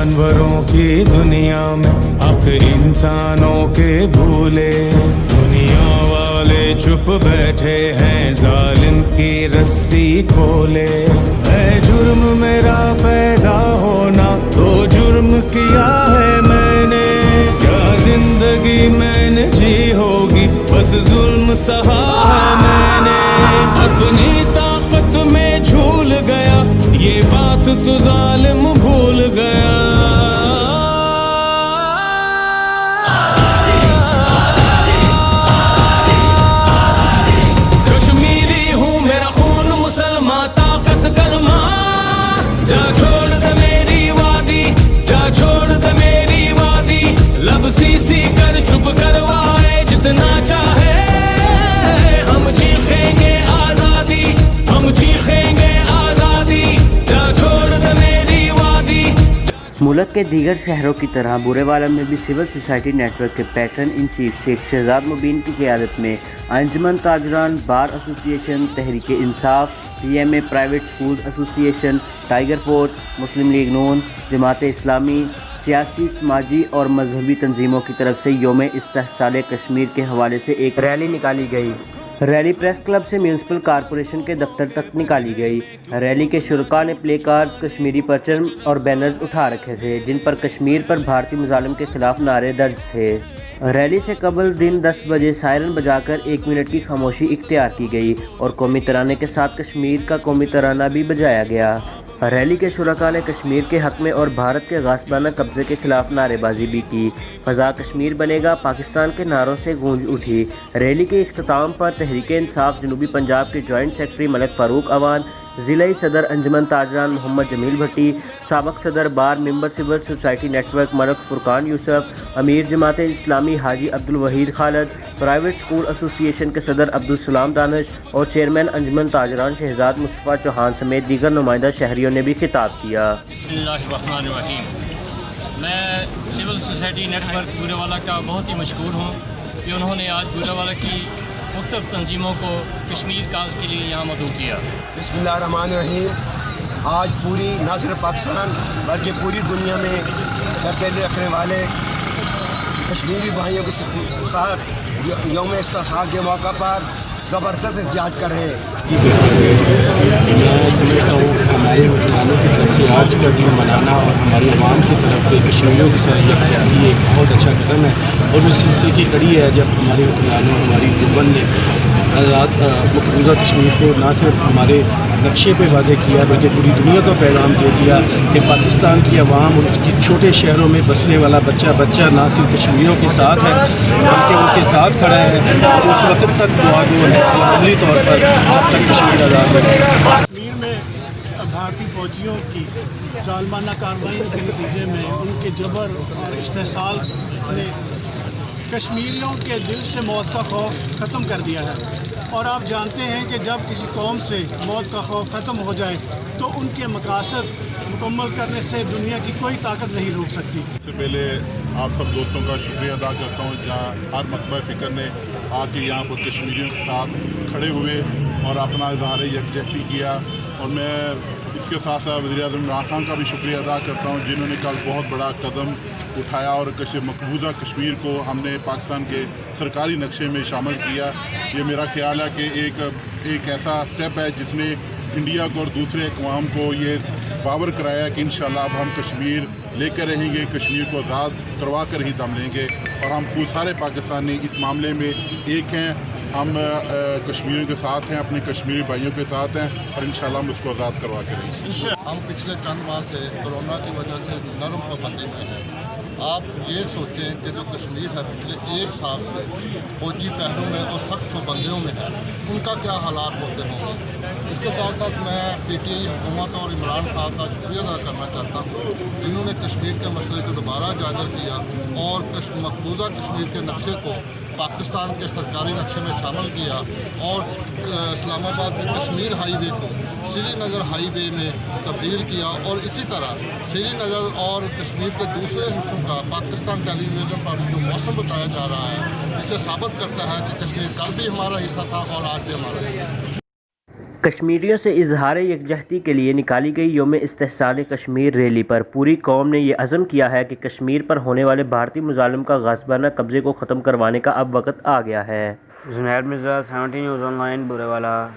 जानवरों की दुनिया में हक इंसानों के भूले, दुनिया वाले चुप बैठे हैं जालिम की रस्सी खोले। है जुर्म मेरा पैदा होना तो जुर्म किया है मैंने, क्या जिंदगी मैंने जी होगी बस जुल्म सहा है मैंने। अपनी ताकत में झूल गया ये बात तो जालिम भूल गया। कश्मीरी हूँ मेरा खून मुसलमान ताकत कलमा, जा छोड़ दे मेरी वादी, जा छोड़ दे मेरी वादी। लब सी कर चुप करवाए जितना चाहे, हम चीखेंगे आजादी, हम चीखेंगे आजादी, जा छोड़ दे मेरी वादी। मुल्क के दीगर शहरों की तरह बुरेवाला में भी सिविल सोसाइटी नेटवर्क के patron in chief Sheikh Shahzad Mubeen की क़यादत में Anjuman Tajran bar association, Tehreek Insaf, PMA private school association, tiger force, Muslim League Noon, Jamaat Islami, सियासी, समाजी और मजहबी तंजीमों की तरफ से यौम इस्तिहसाल कश्मीर के हवाले से एक रैली निकाली गई। रैली प्रेस क्लब से म्यूनसिपल कॉरपोरेशन के दफ्तर तक निकाली गई। रैली के शुरका ने प्ले कार्ड्स, कश्मीरी परचम और बैनर्स उठा रखे थे जिन पर कश्मीर पर भारतीय मुजालिम के खिलाफ नारे दर्ज थे। रैली से कबल दिन 10 बजे सायरन बजाकर 1 मिनट की खामोशी इख्तियार की गई और कौमी तराने के साथ कश्मीर का कौमी तराना भी बजाया गया। रैली के शुरका ने कश्मीर के हक़ में और भारत के गासबाना कब्ज़े के खिलाफ नारेबाजी भी की। फ़ज़ा कश्मीर बनेगा पाकिस्तान के नारों से गूंज उठी। रैली के इख्तिताम पर तहरीक इंसाफ जनूबी पंजाब के जॉइंट सेक्रेटरी मलिक फ़ारूक अवान, ज़िलाई सदर अंजुमन ताजरान मोहम्मद जमील भट्टी, साबक सदर bar member civil society network Malik Furqan Yousuf, अमीर Jamaat Islami Haji Abdul Waheed Khalid, private school association के सदर अब्दुल सलाम दानिश और चेयरमैन अंजुमन ताजरान शहजाद मुस्तफ़ा चौहान समेत दीगर नुमाइंदा शहरियों ने भी खिताब किया। बिस्मिल्लाहिर्रहमानिर्रहीम। मैं सिविल सोसाइटी नेटवर्क बुरेवाला का बहुत ही मशकूर हूँ कि उन्होंने आज बुरेवाला की मुख्तलिफ तंजीमों को कश्मीर काज के लिए यहाँ मदऊ किया। बिस्मिल्लाहिर्रहमानिर्रहीम। आज पूरी न सिर्फ पाकिस्तान बल्कि पूरी दुनिया में अकेले रखने वाले कश्मीरी भाइयों के साथ यौम इस्तिहसाल के मौका पर ज़बरदस्त एहतजाज कर रहे हैं। मैं समझता हूँ कि हमारे हुक्मरानों की तरफ से आज का दिन मनाना और हमारी अवाम की तरफ से कश्मीरियों के साथ यकजहती एक बहुत अच्छा कदम है और इस सिलसिले की कड़ी है जब हमारे हुक्मरानों हमारी हुकूमत ने मकबूजा कश्मीर को न सिर्फ हमारे नक्शे पे वाज़ेह किया बल्कि पूरी दुनिया को पैगाम दे दिया कि पाकिस्तान की अवाम और उसकी छोटे शहरों में बसने वाला बच्चा न सिर्फ कश्मीरियों के साथ है बल्कि उनके साथ खड़ा है और उस वक्त तक दुआ गो है और अमली तौर पर जब तक कश्मीर आज़ाद है। कश्मीर में भारतीय फ़ौजियों की जालमाना कार्रवाई के नतीजे में उनके जबर और इस्तेहसाल ने कश्मीरियों के दिल से मौत का खौफ ख़त्म कर दिया है और आप जानते हैं कि जब किसी कौम से मौत का खौफ ख़त्म हो जाए तो उनके मकासद मुकम्मल करने से दुनिया की कोई ताकत नहीं रोक सकती। सबसे पहले आप सब दोस्तों का शुक्रिया अदा करता हूँ जहाँ हर मकबा फ़िक्र ने आके यहाँ पर कश्मीरियों के साथ खड़े हुए और अपना इजहार यकजहती किया। और मैं इसके साथ साथ वज़ीर-ए-आज़म इमरान खान का भी शुक्रिया अदा करता हूँ जिन्होंने कल बहुत बड़ा कदम उठाया और मकबूजा कश्मीर को हमने पाकिस्तान के सरकारी नक्शे में शामिल किया। ये मेरा ख्याल है कि एक ऐसा स्टेप है जिसने इंडिया को और दूसरे अक़वाम को ये बावर कराया कि इंशाल्लाह अब हम कश्मीर लेकर रहेंगे, कश्मीर को आज़ाद करवा कर ही दम लेंगे। और हम सारे पाकिस्तानी इस मामले में एक हैं, हम कश्मीरियों के साथ हैं, अपने कश्मीरी भाइयों के साथ हैं और इंशाल्लाह हम उसको आज़ाद करवा के रहेंगे। हम पिछले चंद माह से कोरोना की वजह से नरम पाबंदी में हैं। आप ये सोचें कि जो कश्मीर है पिछले 1 साल से फौजी पहरों में और सख्त पाबंदियों में है, उनका क्या हालात होते होंगे। इसके साथ साथ मैं PTI हुकूमत और इमरान खान का शुक्रिया अदा करना चाहता हूँ जिन्होंने कश्मीर के मसले को दोबारा उजागर किया और मकबूजा कश्मीर के नक्शे को पाकिस्तान के सरकारी नक्शे में शामिल किया और इस्लामाबाद के कश्मीर हाईवे को श्रीनगर हाईवे में तब्दील किया। और इसी तरह श्रीनगर और कश्मीर के दूसरे हिस्सों का पाकिस्तान टेलीविज़न पर जो मौसम बताया जा रहा है इससे साबित करता है कि कश्मीर कल भी हमारा हिस्सा था और आज भी हमारा हिस्सा है। کشمیریوں سے اظہار یکجہتی کے لیے نکالی گئی یوم استحصال کشمیر ریلی پر پوری قوم نے یہ عزم کیا ہے کہ کشمیر پر ہونے والے بھارتی مظالم کا غاصبانہ قبضے کو ختم کروانے کا اب وقت آ گیا ہے۔ زنید مرزا 17 نیوز آن لائن بورے والا۔